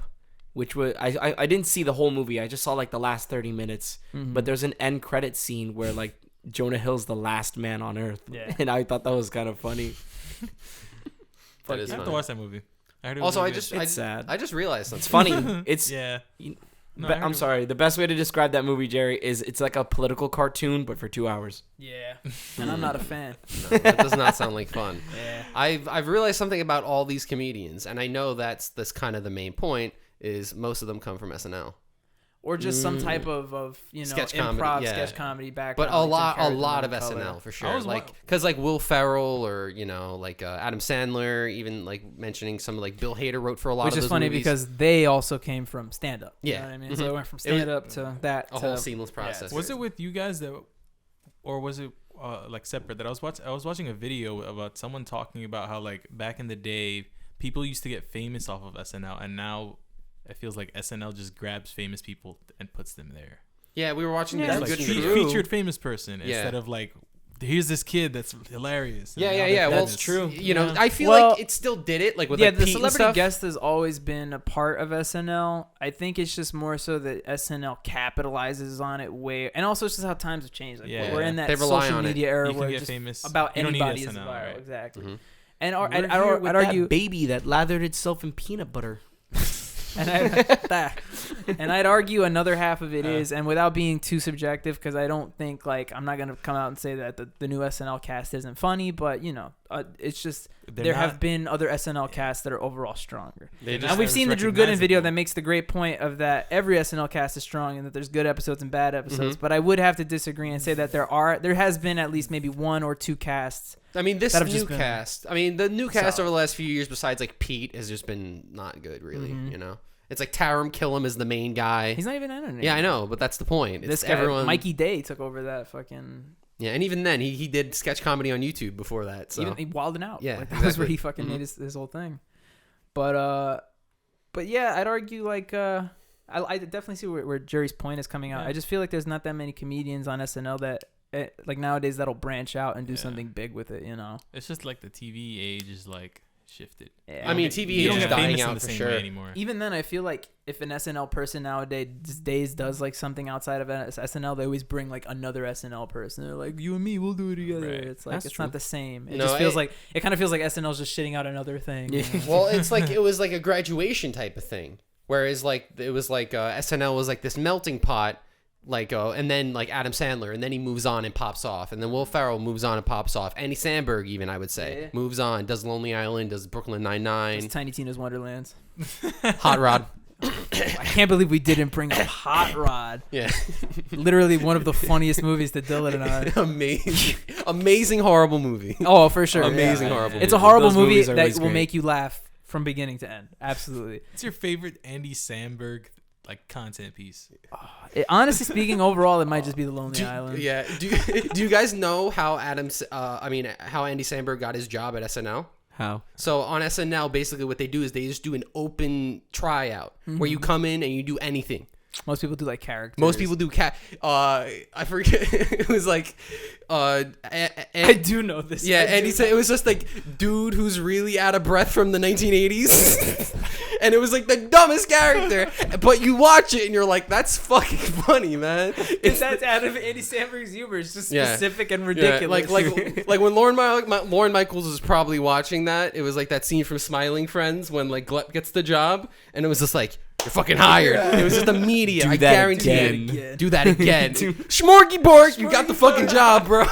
which was I didn't see the whole movie. I just saw like the last 30 minutes. But there's an end credit scene where like Jonah Hill's the last man on earth. Yeah. And I thought that was kind of funny. That is I have to funny. watch that movie. I heard it was Also, really I good. just It's sad. I just realized It's something. funny. It's Yeah. No, I heard I'm it- sorry. The best way to describe that movie, Jerry, is it's like a political cartoon, but for 2 hours. Yeah, and I'm not a fan. No, that does not sound like fun. Yeah. I've realized something about all these comedians, and I know that's kind of the main point. Is most of them come from SNL. Or just some type of Sketch improv, comedy, yeah. sketch comedy background. But a like Jim Carrey, lot of Living SNL Color. for I sure. was Like wa- because like Will Ferrell or like Adam Sandler, even like mentioning some like Bill Hader wrote for a lot Which of is those funny movies. because they also came from stand up. Yeah. You know what I mean? Mhm. So it went from It was stand up to that. a whole seamless process. Was it with you guys that, or was it like separate? That I was watching a video about someone talking about how like back in the day people used to get famous off of SNL, and now it feels like SNL just grabs famous people and puts them there. Yeah, we were watching Yeah, the that's Good and true. the True. Featured famous person Yeah. instead of like here's this kid that's hilarious. Yeah. Well, That's true. You know, I feel like it still did it, like with like the Pete and celebrity stuff. guest has always been a part of SNL. I think it's just more so that SNL capitalizes on it and also it's just how times have changed. Like we're in that social media era where get just famous. about You don't need anybody is SNL, viral. right? Exactly. Mm-hmm. And I'd argue that baby that lathered itself in peanut butter. and I'd argue another half of it is, and without being too subjective, because I don't think I'm not gonna come out and say that the new SNL cast isn't funny, but it's just have been other SNL casts that are overall stronger. And we've seen the Drew Gooden video that makes the great point of that every SNL cast is strong and that there's good episodes and bad episodes. But I would have to disagree and say that there has been at least maybe one or two casts. I mean, this new cast. I mean, the new cast over the last few years, besides like Pete, has just been not good, really. You know, it's like Taram Killam is the main guy. He's not even in it anymore. Yeah, I know, but that's the point. This guy, Mikey Day, took over that fucking. Yeah, and even then, he did sketch comedy on YouTube before that. So he wilded out. Yeah, that was where he fucking made his whole thing. But yeah, I'd argue I definitely see where Jerry's point is coming out. Yeah. I just feel like there's not that many comedians on SNL that. Like nowadays that'll branch out and do something big with it, It's just like the TV age is like shifted. Yeah. I mean, TV age is dying out for sure. Anymore. Even then, I feel like if an SNL person nowadays does like something outside of SNL, they always bring like another SNL person. They're like, you and me, we'll do it together. Right. It's like it's not the same. It kind of feels like SNL's just shitting out another thing. Yeah. Well, it's like it was like a graduation type of thing, whereas like it was like SNL was like this melting pot. And then like Adam Sandler, and then he moves on and pops off, and then Will Ferrell moves on and pops off. Andy Samberg, even I would say, moves on, does Lonely Island, does Brooklyn Nine-Nine, does Tiny Tina's Wonderlands, Hot Rod. I can't believe we didn't bring up Hot Rod. Yeah, literally one of the funniest movies that Dylan and I. Amazing horrible movie. Oh, for sure, amazing horrible. It's a horrible movie that will make you laugh from beginning to end. Absolutely. What's your favorite Andy Samberg like content piece? Honestly speaking, overall it might just be the Lonely Island. Yeah. Do you guys know how how Andy Samberg got his job at SNL? How? So on SNL, basically what they do is they just do an open tryout where you come in and you do anything. Most people do like characters. Most people do I forget. It was like I do know this. Yeah, and he said it was just like dude who's really out of breath from the 1980s. And it was like the dumbest character, but you watch it and you're like, "That's fucking funny, man." That's out of Andy Samberg's humor. It's just specific and ridiculous. Yeah. Like when Lauren Michaels was probably watching that, it was like that scene from Smiling Friends when like Glep gets the job, and it was just like, "You're fucking hired." It was just immediate. I guarantee it. Do that again. Schmorgy Borg, you got the fucking job, bro.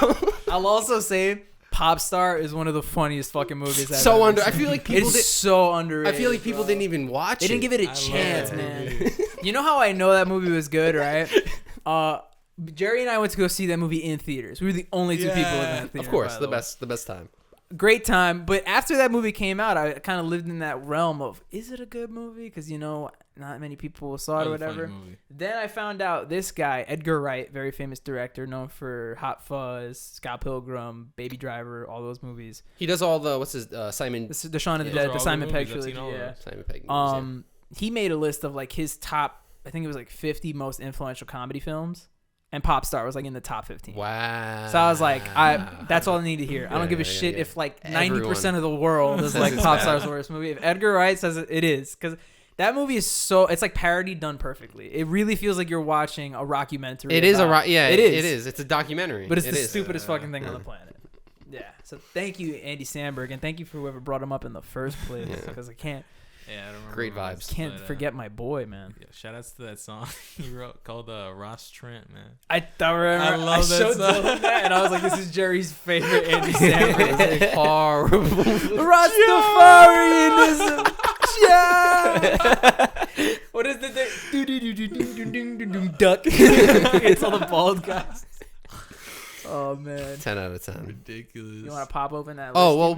I'll also say, Pop Star is one of the funniest fucking movies I've so ever under. seen. I feel like people so underrated. I feel like people didn't even watch it. They didn't give it a chance, man. You know how I know that movie was good, right? Jerry and I went to go see that movie in theaters. We were the only two people in that theater. Of course, the best time. Great time. But after that movie came out, I kind of lived in that realm of, is it a good movie? Because, not many people saw it or whatever. Then I found out this guy, Edgar Wright, very famous director, known for Hot Fuzz, Scott Pilgrim, Baby Driver, all those movies. He does all the, Simon? This is the Shaun of the Dead, the Simon Pegg trilogy. Simon Pegg movies, He made a list of like his top, I think it was like 50 most influential comedy films. And Pop Star was like in the top 15. Wow. So I was like, that's all I need to hear. I don't give a shit if like 90% of the world is like Pop Star's worst movie. If Edgar Wright says it is. Because that movie is it's like parody done perfectly. It really feels like you're watching a rockumentary. It is it is. It is. It's a documentary. But it's the stupidest fucking thing on the planet. Yeah. So thank you, Andy Samberg. And thank you for whoever brought him up in the first place. Because I can't. Yeah, I don't remember. Great vibes. Can't forget my boy, man. Yeah, shout outs to that song he wrote called Ross Trent, man. I love that song. That, and I was like, this is Jerry's favorite Andy Samberg. It's like horrible. Rastafarianism. Yeah. What is the duck? It's all the bald guys. Oh man, 10 out of 10. Ridiculous. You want to pop open that list? Oh well,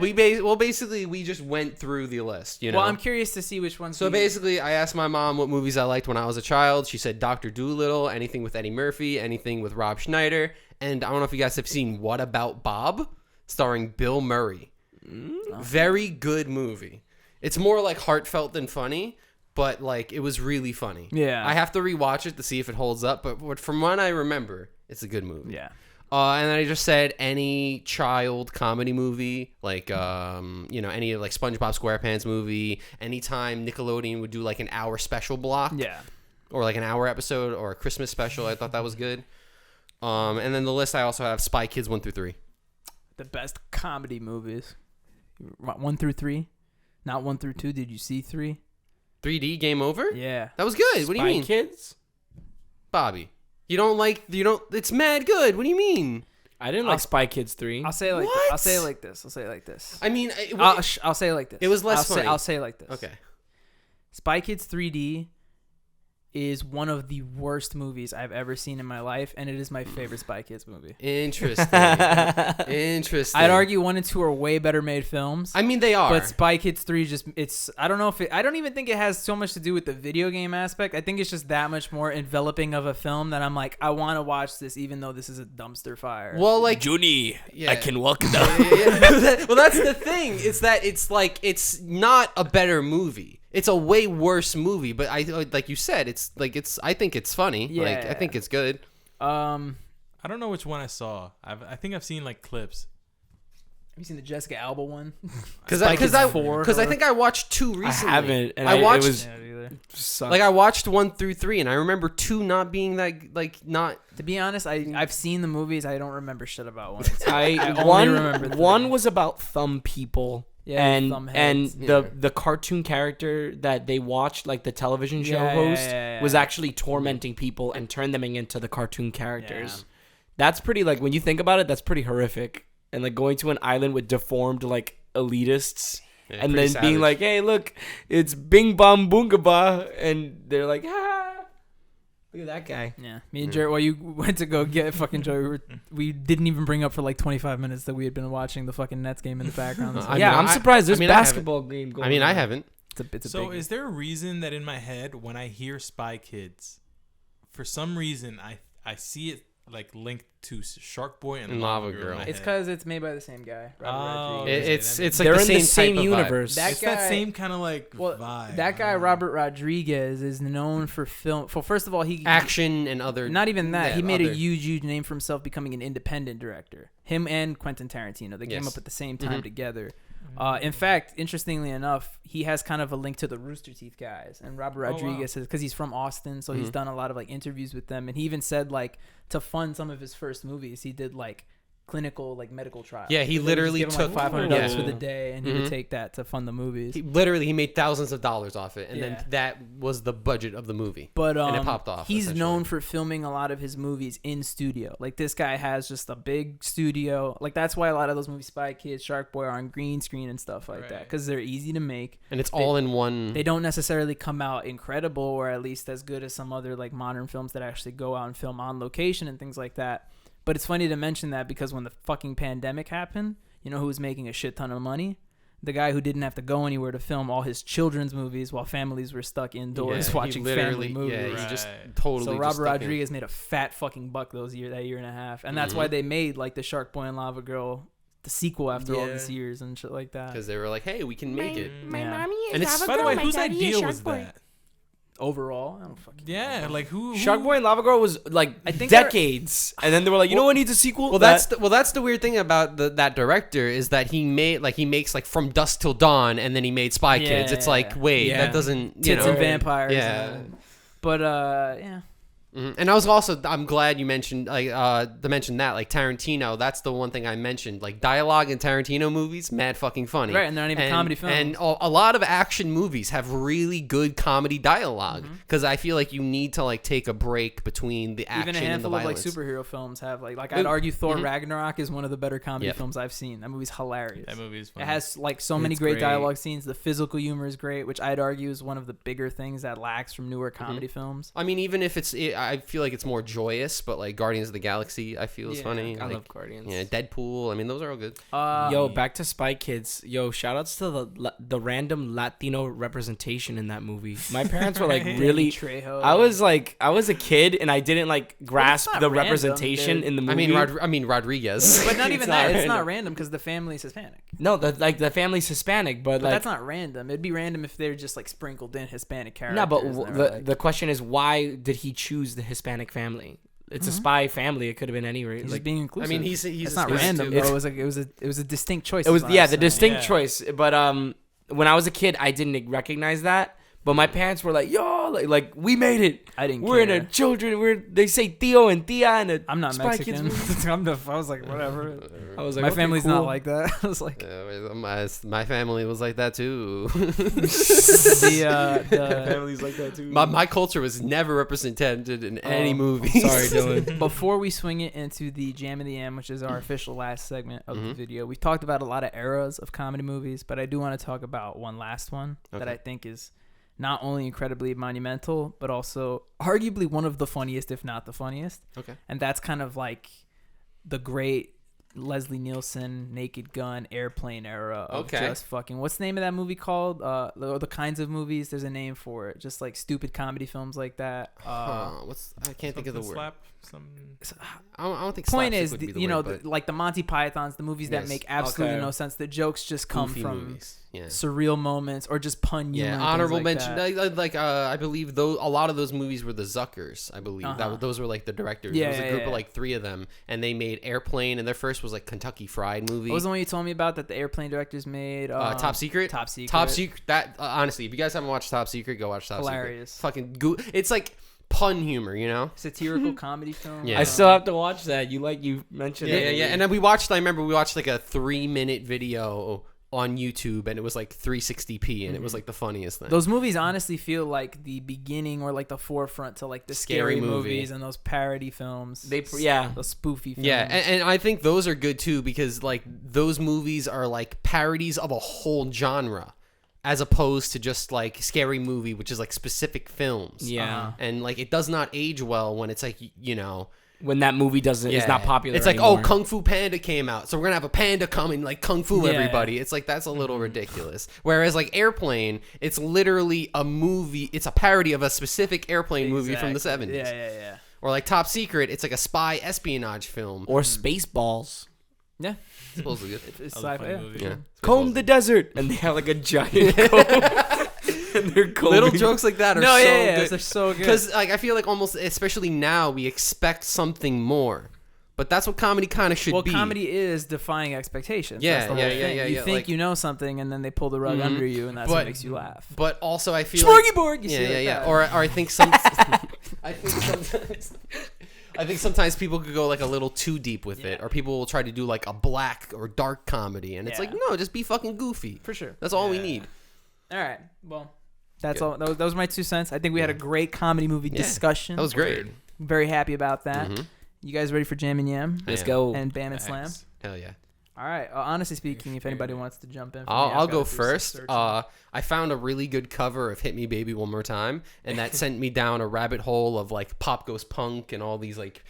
basically we just went through the list. Well, I'm curious to see which ones. So basically, I asked my mom what movies I liked when I was a child. She said Dr. Dolittle, anything with Eddie Murphy, anything with Rob Schneider, and I don't know if you guys have seen What About Bob, starring Bill Murray. Very good movie. It's more like heartfelt than funny, but like it was really funny. Yeah. I have to rewatch it to see if it holds up, but from what I remember, it's a good movie. Yeah. And then I just said any child comedy movie, like any like SpongeBob SquarePants movie. Anytime Nickelodeon would do like an hour special block, or like an hour episode or a Christmas special, I thought that was good. And then the list I also have Spy Kids 1 through 3. The best comedy movies, 1 through 3, not 1 through 2. Did you see 3? 3D Game Over? Yeah, that was good. What do you mean, Kids? Bobby? You don't. It's mad good. What do you mean? I didn't like Spy Kids 3. I'll say it like What? I'll say it like this. I mean, I'll say it like this. It was less funny. I'll say it like this. Okay. Spy Kids 3D is one of the worst movies I've ever seen in my life, and it is my favorite Spy Kids movie. Interesting. I'd argue 1 and 2 are way better made films. I mean, they are. But Spy Kids 3 I don't even think it has so much to do with the video game aspect. I think it's just that much more enveloping of a film that I'm like, I want to watch this even though this is a dumpster fire. Well, like Junie, Yeah. I can walk down. well, that's the thing. It's that it's not a better movie. It's a way worse movie, but like you said, I think it's funny. Yeah. Like I think it's good. I don't know which one I saw. I think I've seen like clips. Have you seen the Jessica Alba one? Because I think I watched 2 recently. I haven't. And I watched. It was either. Like I watched 1 through 3, and I remember 2 not being that not. To be honest, I've seen the movies. I don't remember shit about 1 and 2. one remember 3. one was about thumb people. Yeah, and thumb heads. the cartoon character that they watched, like the television show host, was actually tormenting people and turned them into the cartoon characters. Yeah. That's pretty, like, when you think about it, that's pretty horrific. And like going to an island with deformed like elitists, and then being like, "Hey, look, it's Bing Bong Boonga Ba," and they're like, "Ah, look at that guy." Yeah, me and Jared, while you went to go get fucking Joey, we didn't even bring up for like 25 minutes that we had been watching the fucking Nets game in the background. So I'm surprised there's basketball game going on. I mean, I haven't. It's a So big is there a reason that in my head when I hear Spy Kids, for some reason I see it like linked to Shark Boy and Lava Girl? It's because it's made by the same guy. Oh, Rodriguez. It's like they're the in the same same universe. That It's guy, that same kind of like well, vibe. that guy Robert Rodriguez is known for film. Well, first of all, he action and other. Not even that. Yeah, he made other. a huge name for himself, becoming an independent director. Him and Quentin Tarantino, they came Yes. up at the same time together. In fact, interestingly enough, he has kind of a link to the Rooster Teeth guys, and Robert Rodriguez says, because he's from Austin, so he's done a lot of like interviews with them, and he even said like to fund some of his first movies, he did like clinical like medical trials. Yeah, he So they would literally just give him, took like $500 yeah. for the day, and he would take that to fund the movies. He made thousands of dollars off it, and Yeah. then that was the budget of the movie. But and it popped off. He's essentially. known for filming a lot of his movies in studio. Like this guy has just a big studio. Like that's why a lot of those movies, Spy Kids, Shark Boy, are on green screen and stuff like that, because they're easy to make. And it's all in one. They don't necessarily come out incredible, or at least as good as some other like modern films that actually go out and film on location and things like that. But it's funny to mention that because when the fucking pandemic happened, you know who was making a shit ton of money? The guy who didn't have to go anywhere to film all his children's movies while families were stuck indoors watching family movies. Yeah, he just totally. So just Robert stuck Rodriguez made a fat fucking buck that year and a half, and that's why they made like the Shark Boy and Lava Girl, the sequel after all these years and shit like that. because they were like, "Hey, we can make it." My mommy is And it's- Lava By the Girl, way, my whose daddy is idea Shark was Boy. that? Overall, I don't fucking Yeah, like who? Shark Boy and Lava Girl was like I think decades, and then they were like, "You know what needs a sequel?" Well, that's the weird thing about that director is that he makes like From Dusk Till Dawn, and then he made Spy Kids. It's like, wait, that doesn't Tits and vampires. Yeah. But yeah. And I'm glad you mentioned like Tarantino. That's the one thing I mentioned. Like dialogue in Tarantino movies, mad fucking funny. Right, and they're not even comedy films. And a lot of action movies have really good comedy dialogue because I feel like you need to like take a break between the action Even a and the handful of like violence. superhero films have like I'd argue Thor Ragnarok is one of the better comedy Yep. films I've seen. That movie's hilarious. That movie is funny. It has like so many It's great great. dialogue scenes. The physical humor is great, which I'd argue is one of the bigger things that lacks from newer comedy films. I mean, even if I feel like it's more joyous, but like Guardians of the Galaxy, I feel is funny. I Like, love Guardians. yeah, Deadpool. I mean, those are all good. Yo, back to Spy Kids. Yo, shout outs to the random Latino representation in that movie. My parents were like really. Trejo. I was a kid and I didn't like grasp not the random, representation dude. in the movie. I mean Rodriguez. But not even It's that. not It's random. not random because the family's Hispanic. No, the family's Hispanic, but But like that's not random. It'd be random if they're just like sprinkled in Hispanic characters. no. But and they're, like- the question is, why did he choose the Hispanic family? It's a spy family. It could have been any He's like just being inclusive. I mean, he's it's a not spy random too. though. It was a distinct choice. it was is what the I'm saying. distinct Yeah. choice. But when I was a kid, I didn't recognize that. But my parents were like, "Yo, like we made it. I didn't We're care. in a children. They say Theo and Tia and a I'm not Spy Kids Mexican. movie." I was like, whatever. I was like, My okay, family's cool. not like that. I was like, My family was like that too. the Families like that too. my culture was never represented in any movies. Sorry, Dylan. before we swing it into the Jam of the M, which is our official last segment of the video, we've talked about a lot of eras of comedy movies, but I do want to talk about one last one that I think is not only incredibly monumental, but also arguably one of the funniest, if not the funniest. Okay. And that's kind of like the great Leslie Nielsen, Naked Gun, Airplane era of just fucking. What's the name of that movie called? The kinds of movies. There's a name for it. Just like stupid comedy films like that. I can't think of the word. Slap. I don't think. Point slapstick is, would be the you know, word, but like the Monty Pythons, the movies that Yes. make absolutely Okay. no sense. The jokes just come goofy from movies. Yeah. surreal moments or just pun humor. Yeah, and honorable things like mention. that. I believe a lot of those movies were the Zuckers. I believe those were like the directors. Yeah, There was a group yeah. of like 3 of them, and they made Airplane, and their first was like Kentucky Fried Movie. What was the one you told me about that the Airplane directors made? Top Secret. Top Secret. Top Secret. That honestly, if you guys haven't watched Top Secret, go watch Top Hilarious. Secret. Fucking it's like pun humor, you know. Satirical comedy film. Yeah. I still have to watch that. You mentioned Yeah, it. yeah. And then I remember we watched like a 3-minute video on YouTube, and it was like 360p, and it was like the funniest thing. Those movies honestly feel like the beginning or like the forefront to like the scary movie. movies and those parody films. Those spoofy films. Yeah, and I think those are good too, because like those movies are like parodies of a whole genre, as opposed to just like Scary Movie, which is like specific films. Yeah. And like it does not age well when it's like, you know, When that movie is not popular. It's like, anymore. oh, Kung Fu Panda came out, so we're gonna have a panda come and like Kung Fu Yeah. everybody. It's like that's a little ridiculous. Whereas like Airplane, it's literally a movie. It's a parody of a specific airplane movie from the 70s. Yeah. Or like Top Secret, it's like a spy espionage film. Or Spaceballs. Yeah. Supposedly good. It's That was a sci-fi. funny Yeah. movie. Yeah. Comb the desert, and they have like a giant comb. And they're combing. Little jokes like that are No, so yeah, good. they're so good. Because like I feel like almost, especially now, we expect something more. But that's what comedy kind of should be. Comedy is defying expectations. Yeah, that's the whole yeah, thing. yeah, You yeah, think like- you know something, and then they pull the rug under you, and that's what But- makes you laugh. But also, I feel like Smorgasbord. You see yeah, like yeah. that. Or I think I think sometimes people could go like a little too deep with it, or people will try to do like a black or dark comedy, and it's like, no, just be fucking goofy. for sure. That's all we need. All right. Well, that's all. Those were my 2 cents. I think we had a great comedy movie discussion. That was great. Very happy about that. You guys ready for Jam and Yam Let's Yeah. go. and Bam and Slam? Thanks. Hell yeah. All right. Honestly speaking, if anybody wants to jump in, for me, I'll I've go gotta do some first. searching. I found a really good cover of "Hit Me Baby One More Time," and that sent me down a rabbit hole of like Pop Goes Punk and all these like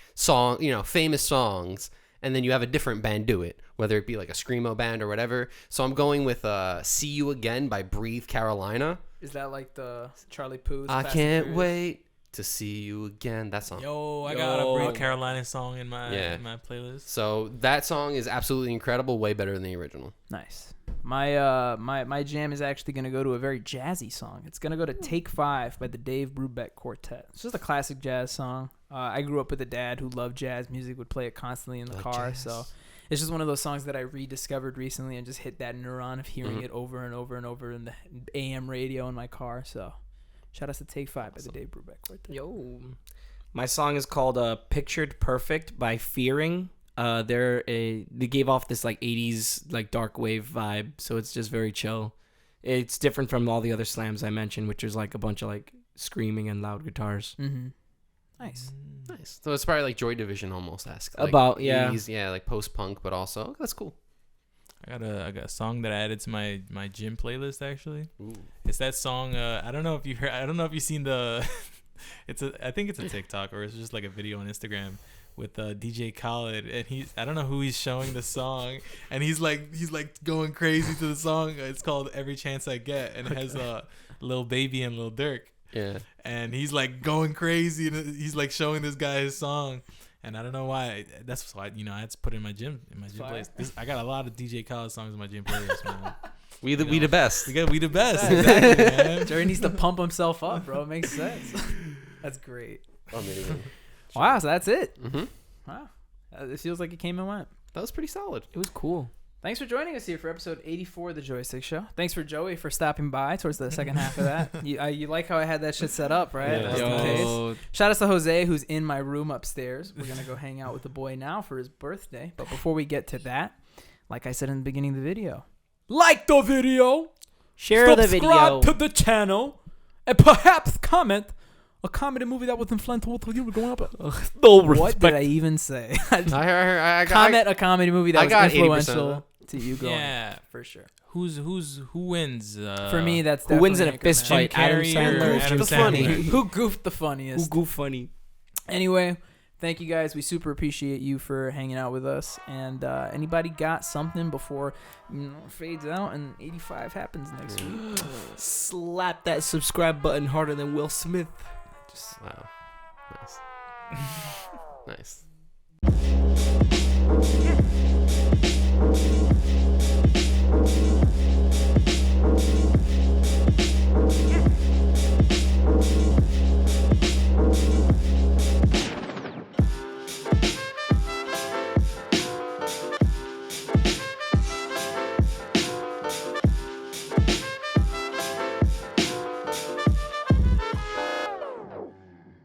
famous songs. And then you have a different band do it, whether it be like a screamo band or whatever. So I'm going with "See You Again" by Breathe Carolina. Is that like the Charlie Puth? I Fast and can't Furious? wait to see you again. That song. Yo, I got a Breathe Carolina song in my playlist. So that song is absolutely incredible, way better than the original. Nice. My jam is actually gonna go to a very jazzy song. It's gonna go to "Take 5" by the Dave Brubeck Quartet. It's just a classic jazz song. I grew up with a dad who loved jazz music, would play it constantly in the car. jazz. So it's just one of those songs that I rediscovered recently and just hit that neuron of hearing it over and over and over in the AM radio in my car. So shout out to "Take 5" by the Dave Brubeck Quartet. Yo. My song is called Pictured Perfect by Fearing. They gave off this like 80s like dark wave vibe, so it's just very chill. It's different from all the other slams I mentioned, which is like a bunch of like screaming and loud guitars. Mm-hmm. Nice. Nice. So it's probably like Joy Division almost esque. Like About, yeah. 80s, yeah, like post punk, but also that's cool. I got a song that I added to my gym playlist actually. Ooh. It's that song. I don't know if you heard. I don't know if you've seen the. I think it's a TikTok or it's just like a video on Instagram with DJ Khaled, and I don't know who he's showing the song, and he's like going crazy to the song. It's called Every Chance I Get, and it has Lil Baby and Lil Durk. Yeah. And he's like going crazy, and he's like showing this guy his song. And I don't know why. That's why I had to put it in my gym playlist. I got a lot of DJ Khaled songs in my gym playlist, man. We the best. We the best. Exactly, man. Jerry needs to pump himself up, bro. It makes sense. That's great. Amazing. Wow, so that's it. Mm-hmm. Wow. It feels like it came and went. That was pretty solid. It was cool. Thanks for joining us here for episode 84 of the Joystick Show. Thanks for Joey for stopping by towards the second half of that. You like how I had that shit set up, right? Yeah. That's the case. Shout out to Jose, who's in my room upstairs. We're going to go hang out with the boy now for his birthday. But before we get to that, like I said in the beginning of the video, like the video, share the video, subscribe to the channel, and perhaps comment a comedy movie that was influential to you. We're going up. What did I even say? I Comment a comedy movie that was influential 80% to you. Going, Yeah, for sure. Who wins? For me, that's who wins in a definitely fist Anchorman. fight? Adam Carrey or Sandler. Adam the funny? Sandler? Who goofed the funniest? Who goof funny? Anyway, thank you guys. We super appreciate you for hanging out with us. And anybody got something before it fades out and 85 happens next week? Slap that subscribe button harder than Will Smith. Wow. Nice. Nice.